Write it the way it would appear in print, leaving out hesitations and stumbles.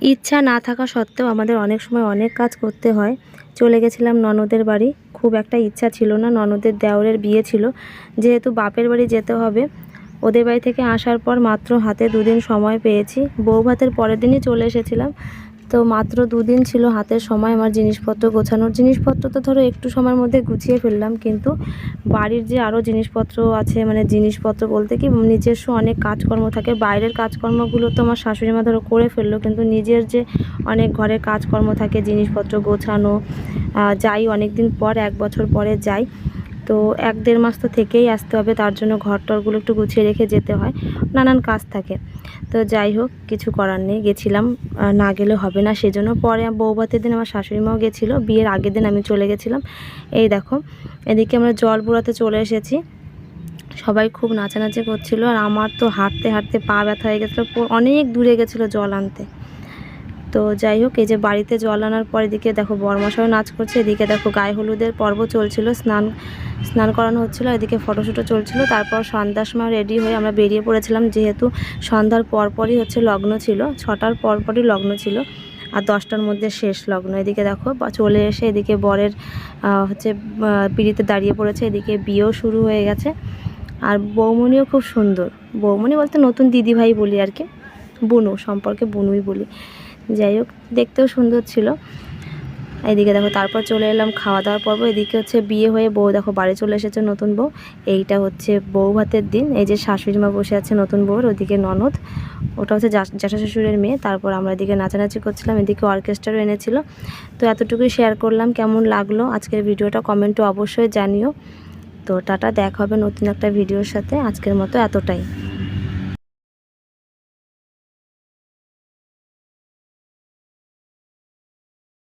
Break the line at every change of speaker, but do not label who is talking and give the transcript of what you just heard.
ইচ্ছা না থাকা সত্ত্বেও আমাদের অনেক সময় অনেক কাজ করতে হয়। চলে গেছিলাম ননদের বাড়ি। খুব একটা ইচ্ছা ছিল না, ননদের দেওরের বিয়ে ছিল, যেহেতু বাপের বাড়ি যেতে হবে। ওদের বাড়ি থেকে আসার পর মাত্র হাতে 2 দিন সময় পেয়েছি। বউ ভাতের পরের দিনই চলে এসেছিলাম। তো মাত্র 2 দিন ছিল হাতের সময় আমার জিনিসপত্র গোছানোর। জিনিসপত্র তো ধরো একটু সময়ের মধ্যে গুছিয়ে ফেললাম, কিন্তু বাড়ির যে আরও জিনিসপত্র আছে, মানে জিনিসপত্র বলতে কি নিজস্ব অনেক কাজকর্ম থাকে। বাইরের কাজকর্মগুলো তো আমার শাশুড়ি মা ধরো করে ফেললো, কিন্তু নিজের যে অনেক ঘরের কাজকর্ম থাকে, জিনিসপত্র গোছানো। যাই অনেক দিন পর, 1 বছর পরে যাই, তো 1-1.5 মাস তো থেকেই আসতে হবে, তার জন্য ঘরটরগুলো একটু গুছিয়ে রেখে যেতে হয়, নানান কাজ থাকে। তো যাই হোক, কিছু করার নেই, গেছিলাম, না গেলে হবে না। সেজন্য পরে বউভাতের দিন আমার শাশুড়ি মাও গেছিলো, বিয়ের আগের দিন আমি চলে গেছিলাম। এই দেখো, এদিকে আমরা জল বুড়াতে চলে এসেছি। সবাই খুব নাচানাচি করছিল, আর আমার তো হাঁটতে হাঁটতে পা ব্যথা হয়ে গেছিলো, অনেক দূরে গেছিলো জল আনতে। তো যাই হোক, এই যে বাড়িতে জল আনার পর এদিকে দেখো বরমশাও নাচ করছে, এদিকে দেখো গায়ে হলুদের পর্ব চলছিল, স্নান করানো হচ্ছিলো, এদিকে ফটোশ্যুটও চলছিল। তারপর সন্ধ্যার সময় রেডি হয়ে আমরা বেরিয়ে পড়েছিলাম, যেহেতু সন্ধ্যার পরপরই হচ্ছে লগ্ন ছিল, 6টার পরপরই লগ্ন ছিল, আর 10টার মধ্যে শেষ লগ্ন। এদিকে দেখো চলে এসে এদিকে বরের হচ্ছে পিঁড়িতে দাঁড়িয়ে পড়েছে, এদিকে বিয়েও শুরু হয়ে গেছে। আর বৌমনিও খুব সুন্দর, বৌমনি বলতে নতুন দিদিভাই বলি আর কি, বুনু সম্পর্কে বুনুই বলি। যাই হোক, দেখতেও সুন্দর ছিল। এদিকে দেখো তারপর চলে এলাম খাওয়া দাওয়ার পর্ব। এদিকে হচ্ছে বিয়ে হয়ে বউ দেখো বাড়ি চলে এসেছে, নতুন বউ। এইটা হচ্ছে বউ ভাতের দিন। এই যে শাশুড়ি মা বসে আছে নতুন বউর, ওদিকে ননদ, ওটা হচ্ছে জ্যাঠা শ্বশুরের মেয়ে। তারপর আমরা এদিকে নাচানাচি করছিলাম, এদিকে অর্কেস্ট্রারও এনেছিল। তো এতটুকুই শেয়ার করলাম। কেমন লাগলো আজকের ভিডিওটা কমেন্টে অবশ্যই জানিও। তো টাটা, দেখা হবে নতুন একটা ভিডিওর সাথে। আজকের মতো এতটাই।